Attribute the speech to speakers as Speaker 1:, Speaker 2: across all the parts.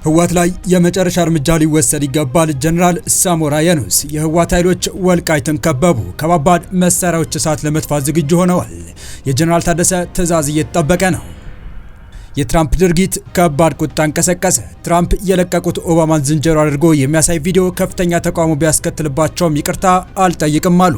Speaker 1: ህወሓት ላይ የመጨረሻ እርምጃ ሊወሰድ ይገባል። ጀነራል ሳሞራ የኑስ የህወሓት ኃይሎች ወልቃይትን ከበቡ። ከባባድ መሳሪያዎች እሳት ለመጥፋት ዝግጁ ሆነዋል። የጀነራል ታደሰ ትዕዛዝ እየተጠበቀ ነው። የትራምፕ ድርጊት ከባድ ቁጣ እንቀሰቀሰ። ትራምፕ የለቀቁት ኦባማን ዝንጀሮ አድርጎ የሚያሳይ ቪዲዮ ከፍተኛ ተቃውሞ ቢያስከትልባቸውም ይቅርታ አልጠይቅም አሉ።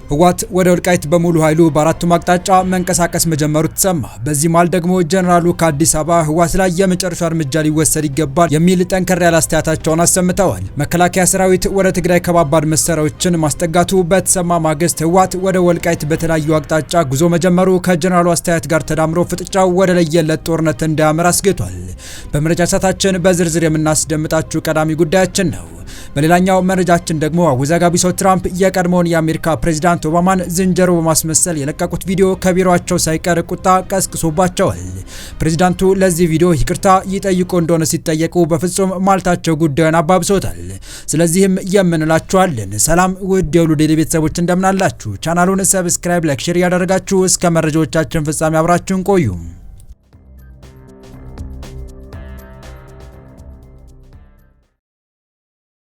Speaker 1: ህወሓት ወደ ወልቃይት በሙሉ ኃይሉ በአራቱም አቅጣጫ መንቀሳቀስ መጀመሩ ተሰማ። በዚህ መሃል ደግሞ ጀነራሉ ከአዲስ አበባ ህወሓት ላይ የመጨረሻ እርምጃ ሊወሰድ ይገባል የሚል ጠንከር ያለ አስተያየታቸውን አሰምተዋል። መከላከያ ሰራዊት ወደ ትግራይ ከባባድ መሳሪያዎችን ማስጠጋቱ በተሰማ ማግስት ህወሓት ወደ ወልቃይት በተለያዩ አቅጣጫ ጉዞ መጀመሩ ከጀነራሉ አስተያየት ጋር ተዳምሮ ፍጥጫው ወደ ለየለት ጦርነት እንዳያመራ አስግቷል። በመረጃ ሰዓታችን በዝርዝር የምናስደምጣችሁ ቀዳሚ ጉዳያችን ነው። በሌላኛው መረጃችን ደግሞ አወዛጋቢ ሰው ትራምፕ የቀድሞውን የአሜሪካ ፕሬዝዳንት ኦባማን ዝንጀሮ በማስመሰል የለቀቁት ቪዲዮ ከቢሮአቸው ሳይቀር ቁጣ ቀስቅሶባቸዋል። ፕሬዝዳንቱ ለዚህ ቪዲዮ ይቅርታ ይጠይቁ እንደሆነ ሲጠየቁ በፍጹም ማለታቸው ጉዳዩን አባብሶታል። ስለዚህም የምንላችኋለን። ሰላም ውድ የሁሉ ዴይሊ ቤተሰቦች እንደምናላችሁ፣ ቻናሉን ሰብስክራይብ፣ ላይክ፣ ሼር ያደረጋችሁ እስከ መረጃዎቻችን ፍጻሜ አብራችሁን ቆዩ።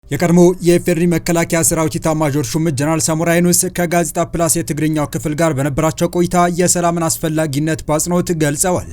Speaker 1: የቀድሞ የኢፌዴሪ መከላከያ ሰራዊት ኤታማዦር ሹም ጀነራል ሳሞራ የኑስ ከጋዜጣ ፕላስ የትግርኛው ክፍል ጋር በነበራቸው ቆይታ የሰላምን አስፈላጊነት በአጽንኦት ገልጸዋል።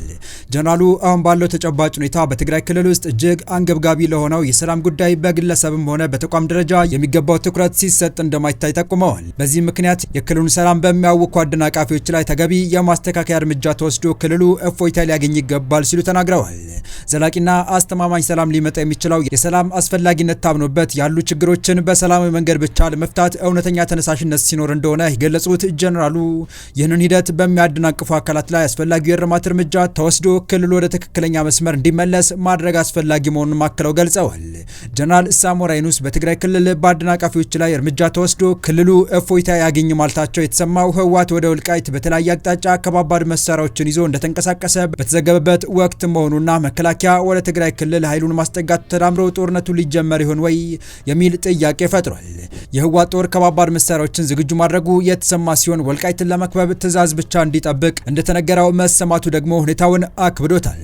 Speaker 1: ጀነራሉ አሁን ባለው ተጨባጭ ሁኔታ በትግራይ ክልል ውስጥ እጅግ አንገብጋቢ ለሆነው የሰላም ጉዳይ በግለሰብም ሆነ በተቋም ደረጃ የሚገባው ትኩረት ሲሰጥ እንደማይታይ ጠቁመዋል። በዚህ ምክንያት የክልሉን ሰላም በሚያውኩ አደናቃፊዎች ላይ ተገቢ የማስተካከያ እርምጃ ተወስዶ ክልሉ እፎይታ ሊያገኝ ይገባል ሲሉ ተናግረዋል። ዘላቂና አስተማማኝ ሰላም ሊመጣ የሚችለው የሰላም አስፈላጊነት ታምኖበት ያሉ ችግሮችን በሰላማዊ መንገድ ብቻ ለመፍታት እውነተኛ ተነሳሽነት ሲኖር እንደሆነ የገለጹት ጀነራሉ ይህንን ሂደት በሚያደናቅፉ አካላት ላይ አስፈላጊው የእርማት እርምጃ ተወስዶ ክልሉ ወደ ትክክለኛ መስመር እንዲመለስ ማድረግ አስፈላጊ መሆኑን አክለው ገልጸዋል። ጀነራል ሳሞራ የኑስ በትግራይ ክልል በአደናቃፊዎች ላይ እርምጃ ተወስዶ ክልሉ እፎይታ ያገኝ ማለታቸው የተሰማው ህወሓት ወደ ወልቃይት በተለያየ አቅጣጫ ከባባድ መሳሪያዎችን ይዞ እንደተንቀሳቀሰ በተዘገበበት ወቅት መሆኑና መከላከያ ወደ ትግራይ ክልል ኃይሉን ማስጠጋቱ ተዳምሮ ጦርነቱ ሊጀመር ይሆን ወይ የሚል ጥያቄ ፈጥሯል። የህወሓት ጦር ከባባድ መሳሪያዎችን ዝግጁ ማድረጉ የተሰማ ሲሆን ወልቃይትን ለመክበብ ትዕዛዝ ብቻ እንዲጠብቅ እንደተነገረው መሰማቱ ደግሞ ሁኔታውን አክብዶታል።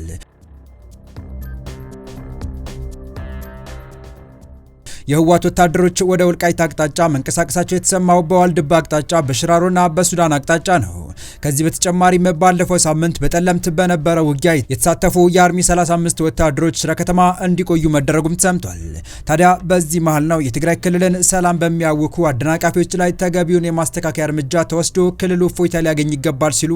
Speaker 1: የህወሓት ወታደሮች ወደ ወልቃይት አቅጣጫ መንቀሳቀሳቸው የተሰማው በዋልድባ አቅጣጫ በሽራሮና በሱዳን አቅጣጫ ነው። ከዚህ በተጨማሪም ባለፈው ሳምንት በጠለምት በነበረው ውጊያ የተሳተፉ የአርሚ 35 ወታደሮች ስለ ከተማ እንዲቆዩ መደረጉም ተሰምቷል። ታዲያ በዚህ መሃል ነው የትግራይ ክልልን ሰላም በሚያውኩ አደናቃፊዎች ላይ ተገቢውን የማስተካከያ እርምጃ ተወስዶ ክልሉ እፎይታ ሊያገኝ ይገባል ሲሉ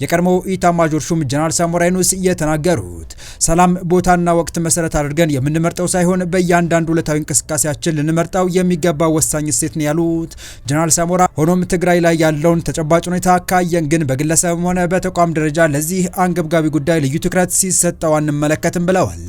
Speaker 1: የቀድሞው ኢታማዦር ሹም ጀነራል ሳሞራ የኑስ የተናገሩት። ሰላም ቦታና ወቅት መሰረት አድርገን የምንመርጠው ሳይሆን በእያንዳንዱ ዕለታዊ እንቅስቃሴያችን ልንመርጠው የሚገባው ወሳኝ እሴት ነው ያሉት ጀነራል ሳሞራ፣ ሆኖም ትግራይ ላይ ያለውን ተጨባጭ ሁኔታ ካየን ግን በግለሰብም ሆነ በተቋም ደረጃ ለዚህ አንገብጋቢ ጉዳይ ልዩ ትኩረት ሲሰጠው አንመለከትም ብለዋል።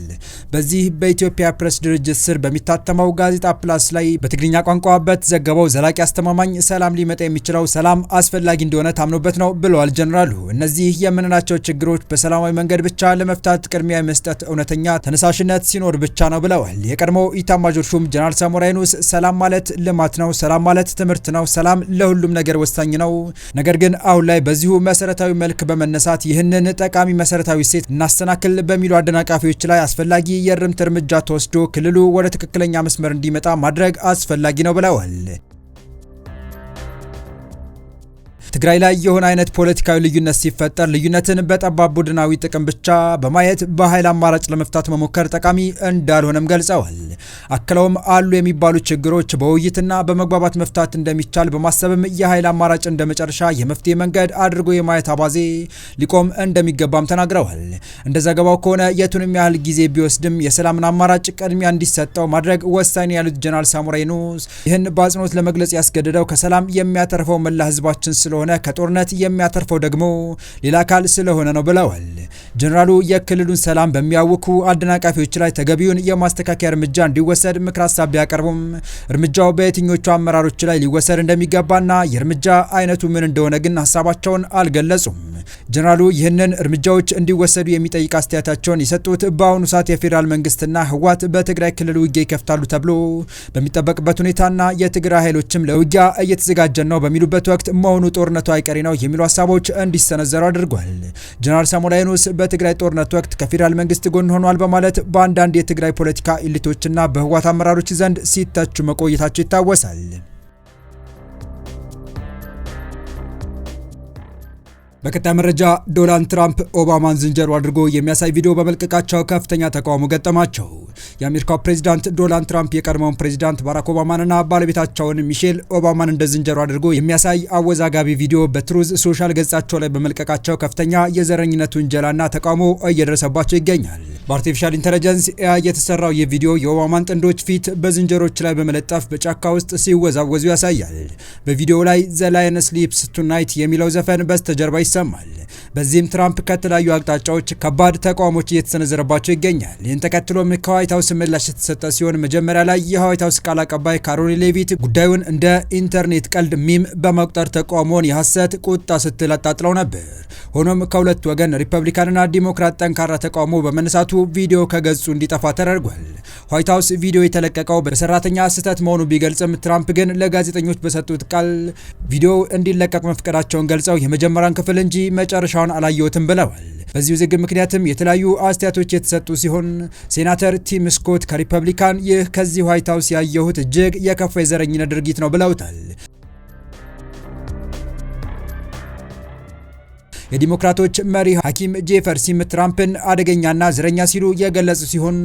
Speaker 1: በዚህ በኢትዮጵያ ፕሬስ ድርጅት ስር በሚታተመው ጋዜጣ ፕላስ ላይ በትግርኛ ቋንቋ በተዘገበው ዘላቂ አስተማማኝ ሰላም ሊመጣ የሚችለው ሰላም አስፈላጊ እንደሆነ ታምኖበት ነው ብለዋል ጀነራሉ። እነዚህ የምንላቸው ችግሮች በሰላማዊ መንገድ ብቻ ለመፍታት ቅድሚያ የመስጠት እውነተኛ ተነሳሽነት ሲኖር ብቻ ነው ብለዋል። የቀድሞው ኢታማዦር ሹም ጀነራል ሳሞራ የኑስ ሰላም ማለት ልማት ነው፣ ሰላም ማለት ትምህርት ነው፣ ሰላም ለሁሉም ነገር ወሳኝ ነው። ነገር ግን አሁን ላይ በዚሁ መሰረታዊ መልክ በመነሳት ይህንን ጠቃሚ መሰረታዊ እሴት እናሰናክል በሚሉ አደናቃፊዎች ላይ አስፈላጊ የእርምት እርምጃ ተወስዶ ክልሉ ወደ ትክክለኛ መስመር እንዲመጣ ማድረግ አስፈላጊ ነው ብለዋል። ትግራይ ላይ የሆነ አይነት ፖለቲካዊ ልዩነት ሲፈጠር ልዩነትን በጠባብ ቡድናዊ ጥቅም ብቻ በማየት በኃይል አማራጭ ለመፍታት መሞከር ጠቃሚ እንዳልሆነም ገልጸዋል። አክለውም አሉ የሚባሉ ችግሮች በውይይትና በመግባባት መፍታት እንደሚቻል በማሰብም የኃይል አማራጭ እንደ መጨረሻ የመፍትሄ መንገድ አድርጎ የማየት አባዜ ሊቆም እንደሚገባም ተናግረዋል። እንደ ዘገባው ከሆነ የቱንም ያህል ጊዜ ቢወስድም የሰላምን አማራጭ ቅድሚያ እንዲሰጠው ማድረግ ወሳኝ ያሉት ጀነራል ሳሞራ የኑስ ይህን በአጽንኦት ለመግለጽ ያስገደደው ከሰላም የሚያተርፈው መላ ህዝባችን ስለሆነ ከጦርነት የሚያተርፈው ደግሞ ሌላ አካል ስለሆነ ነው ብለዋል። ጀነራሉ የክልሉን ሰላም በሚያውኩ አደናቃፊዎች ላይ ተገቢውን የማስተካከያ እርምጃ እንዲወሰድ ምክር ሀሳብ ቢያቀርቡም እርምጃው በየትኞቹ አመራሮች ላይ ሊወሰድ እንደሚገባና የእርምጃ አይነቱ ምን እንደሆነ ግን ሀሳባቸውን አልገለጹም። ጀነራሉ ይህንን እርምጃዎች እንዲወሰዱ የሚጠይቅ አስተያየታቸውን የሰጡት በአሁኑ ሰዓት የፌዴራል መንግስትና ህወሓት በትግራይ ክልል ውጊያ ይከፍታሉ ተብሎ በሚጠበቅበት ሁኔታና የትግራይ ኃይሎችም ለውጊያ እየተዘጋጀን ነው በሚሉበት ወቅት መሆኑ ጦር ጦርነቱ አይቀሬ ነው የሚሉ ሀሳቦች እንዲሰነዘሩ አድርጓል። ጀነራል ሳሙኤል የኑስ በትግራይ ጦርነት ወቅት ከፌዴራል መንግስት ጎን ሆኗል በማለት በአንዳንድ የትግራይ ፖለቲካ ኢሊቶችና በህወሓት አመራሮች ዘንድ ሲተቹ መቆየታቸው ይታወሳል። በቀጣይ መረጃ ዶናልድ ትራምፕ ኦባማን ዝንጀሮ አድርጎ የሚያሳይ ቪዲዮ በመልቀቃቸው ከፍተኛ ተቃውሞ ገጠማቸው። የአሜሪካው ፕሬዚዳንት ዶናልድ ትራምፕ የቀድሞውን ፕሬዚዳንት ባራክ ኦባማንና ባለቤታቸውን ሚሼል ኦባማን እንደ ዝንጀሮ አድርጎ የሚያሳይ አወዛጋቢ ቪዲዮ በትሩዝ ሶሻል ገጻቸው ላይ በመልቀቃቸው ከፍተኛ የዘረኝነት ውንጀላና ተቃውሞ እየደረሰባቸው ይገኛል። በአርቲፊሻል ኢንተለጀንስ ኤአይ የተሰራው ይህ ቪዲዮ የኦባማን ጥንዶች ፊት በዝንጀሮች ላይ በመለጠፍ በጫካ ውስጥ ሲወዛወዙ ያሳያል። በቪዲዮው ላይ ዘ ላየን ስሊፕስ ቱናይት የሚለው ዘፈን በስተጀርባ ይሰማል። በዚህም ትራምፕ ከተለያዩ አቅጣጫዎች ከባድ ተቃውሞች እየተሰነዘረባቸው ይገኛል። ይህን ተከትሎም ከዋይት ሀውስ ምላሽ የተሰጠ ሲሆን መጀመሪያ ላይ የዋይት ሀውስ ቃል አቀባይ ካሮሊን ሌቪት ጉዳዩን እንደ ኢንተርኔት ቀልድ ሚም በመቁጠር ተቃውሞውን የሐሰት ቁጣ ስትል አጣጥለው ነበር። ሆኖም ከሁለት ወገን ሪፐብሊካንና ዲሞክራት ጠንካራ ተቃውሞ በመነሳቱ ቪዲዮ ከገጹ እንዲጠፋ ተደርጓል። ዋይት ሀውስ ቪዲዮ የተለቀቀው በሰራተኛ ስህተት መሆኑ ቢገልጽም ትራምፕ ግን ለጋዜጠኞች በሰጡት ቃል ቪዲዮ እንዲለቀቅ መፍቀዳቸውን ገልጸው የመጀመሪያውን ክፍል እንጂ መጨረሻውን አላየሁትም ብለዋል። በዚህ ውዝግብ ምክንያትም የተለያዩ አስተያየቶች የተሰጡ ሲሆን ሴናተር ቲም ስኮት ከሪፐብሊካን ይህ ከዚህ ዋይት ሀውስ ያየሁት እጅግ የከፋ የዘረኝነት ድርጊት ነው ብለውታል። የዲሞክራቶች መሪ ሐኪም ጄፈርሲም ትራምፕን አደገኛና ዘረኛ ሲሉ የገለጹ ሲሆን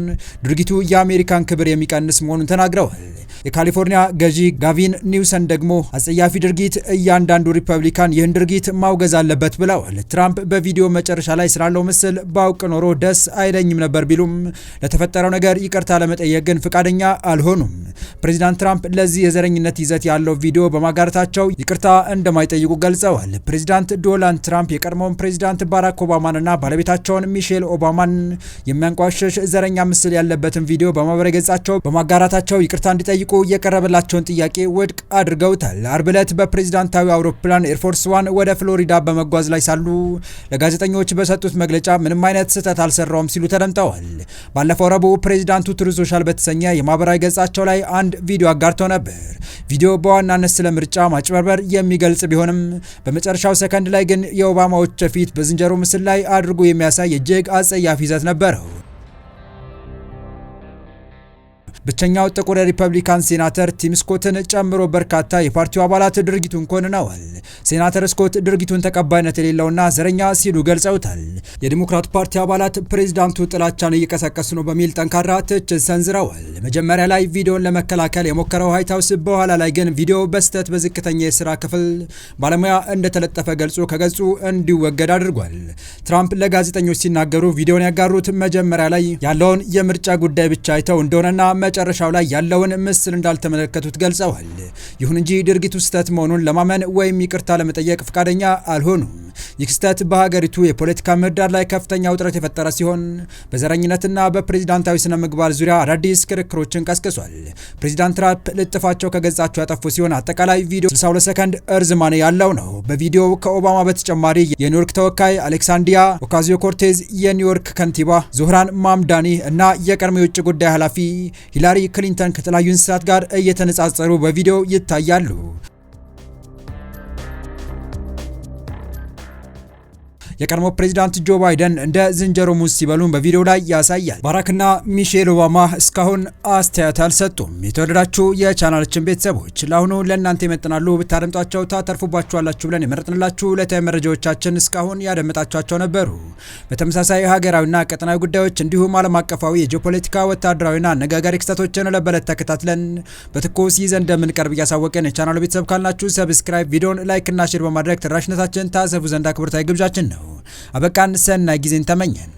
Speaker 1: ድርጊቱ የአሜሪካን ክብር የሚቀንስ መሆኑን ተናግረዋል። የካሊፎርኒያ ገዢ ጋቪን ኒውሰን ደግሞ አጸያፊ ድርጊት፣ እያንዳንዱ ሪፐብሊካን ይህን ድርጊት ማውገዝ አለበት ብለዋል። ትራምፕ በቪዲዮ መጨረሻ ላይ ስላለው ምስል ባውቅ ኖሮ ደስ አይለኝም ነበር ቢሉም ለተፈጠረው ነገር ይቅርታ ለመጠየቅ ግን ፈቃደኛ አልሆኑም። ፕሬዚዳንት ትራምፕ ለዚህ የዘረኝነት ይዘት ያለው ቪዲዮ በማጋራታቸው ይቅርታ እንደማይጠይቁ ገልጸዋል። ፕሬዚዳንት ዶናልድ ትራምፕ የቀድሞውን ፕሬዚዳንት ባራክ ኦባማንና ባለቤታቸውን ሚሼል ኦባማን የሚያንቋሽሽ ዘረኛ ምስል ያለበትን ቪዲዮ በማህበራዊ ገጻቸው በማጋራታቸው ይቅርታ እንዲጠይቁ የቀረበላቸውን ጥያቄ ውድቅ አድርገውታል። አርብ ዕለት በፕሬዚዳንታዊ አውሮፕላን ኤርፎርስ ዋን ወደ ፍሎሪዳ በመጓዝ ላይ ሳሉ ለጋዜጠኞች በሰጡት መግለጫ ምንም አይነት ስህተት አልሰራውም ሲሉ ተደምጠዋል። ባለፈው ረቡዕ ፕሬዚዳንቱ ትሩዝ ሶሻል በተሰኘ የማህበራዊ ገጻቸው ላይ አንድ ቪዲዮ አጋርተው ነበር። ቪዲዮ በዋናነት ስለ ምርጫ ማጭበርበር የሚገልጽ ቢሆንም በመጨረሻው ሰከንድ ላይ ግን የኦባማዎች ፊት በዝንጀሮ ምስል ላይ አድርጎ የሚያሳይ እጅግ አጸያፊ ይዘት ነበረው። ብቸኛው ጥቁር የሪፐብሊካን ሴናተር ቲም ስኮትን ጨምሮ በርካታ የፓርቲው አባላት ድርጊቱን ኮንነዋል። ሴናተር ስኮት ድርጊቱን ተቀባይነት የሌለውና ዘረኛ ሲሉ ገልጸውታል። የዲሞክራት ፓርቲ አባላት ፕሬዚዳንቱ ጥላቻን እየቀሰቀሱ ነው በሚል ጠንካራ ትችት ሰንዝረዋል። መጀመሪያ ላይ ቪዲዮን ለመከላከል የሞከረው ዋይት ሀውስ በኋላ ላይ ግን ቪዲዮ በስህተት በዝቅተኛ የስራ ክፍል ባለሙያ እንደተለጠፈ ገልጾ ከገጹ እንዲወገድ አድርጓል። ትራምፕ ለጋዜጠኞች ሲናገሩ ቪዲዮን ያጋሩት መጀመሪያ ላይ ያለውን የምርጫ ጉዳይ ብቻ አይተው እንደሆነና መጨረሻው ላይ ያለውን ምስል እንዳልተመለከቱት ገልጸዋል። ይሁን እንጂ ድርጊቱ ስህተት መሆኑን ለማመን ወይም ይቅርታ ለመጠየቅ ፈቃደኛ አልሆኑም። ይህ ክስተት በሀገሪቱ የፖለቲካ ምህዳር ላይ ከፍተኛ ውጥረት የፈጠረ ሲሆን በዘረኝነትና በፕሬዚዳንታዊ ስነ ምግባር ዙሪያ አዳዲስ ክርክሮችን ቀስቅሷል። ፕሬዚዳንት ትራምፕ ልጥፋቸው ከገጻቸው ያጠፉ ሲሆን አጠቃላይ ቪዲዮ 62 ሰከንድ እርዝማኔ ያለው ነው። በቪዲዮው ከኦባማ በተጨማሪ የኒውዮርክ ተወካይ አሌክሳንድሪያ ኦካዚዮ ኮርቴዝ፣ የኒውዮርክ ከንቲባ ዞህራን ማምዳኒ እና የቀድሞ የውጭ ጉዳይ ኃላፊ ሂላሪ ክሊንተን ከተለያዩ እንስሳት ጋር እየተነጻጸሩ በቪዲዮ ይታያሉ። የቀድሞ ፕሬዚዳንት ጆ ባይደን እንደ ዝንጀሮ ሙዝ ሲበሉ በቪዲዮ ላይ ያሳያል። ባራክና ሚሼል ኦባማ እስካሁን አስተያየት አልሰጡም። የተወደዳችሁ የቻናላችን ቤተሰቦች ለአሁኑ ለእናንተ ይመጥናሉ ብታደምጧቸው ታተርፉባችኋላችሁ ብለን የመረጥንላችሁ ዕለታዊ መረጃዎቻችን እስካሁን ያደመጣችኋቸው ነበሩ። በተመሳሳይ ሀገራዊና ቀጠናዊ ጉዳዮች እንዲሁም ዓለም አቀፋዊ የጂኦፖለቲካ ወታደራዊና አነጋጋሪ ክስተቶችን ለበለት ተከታትለን በትኩስ ይዘን እንደምንቀርብ እያሳወቅን የቻናሉ ቤተሰብ ካልናችሁ ሰብስክራይብ፣ ቪዲዮን ላይክ እና ሼር በማድረግ ተደራሽነታችን ታሰፉ ዘንድ አክብሮታዊ ግብዣችን ነው። አበቃን። ሰናይ ጊዜን ተመኘን።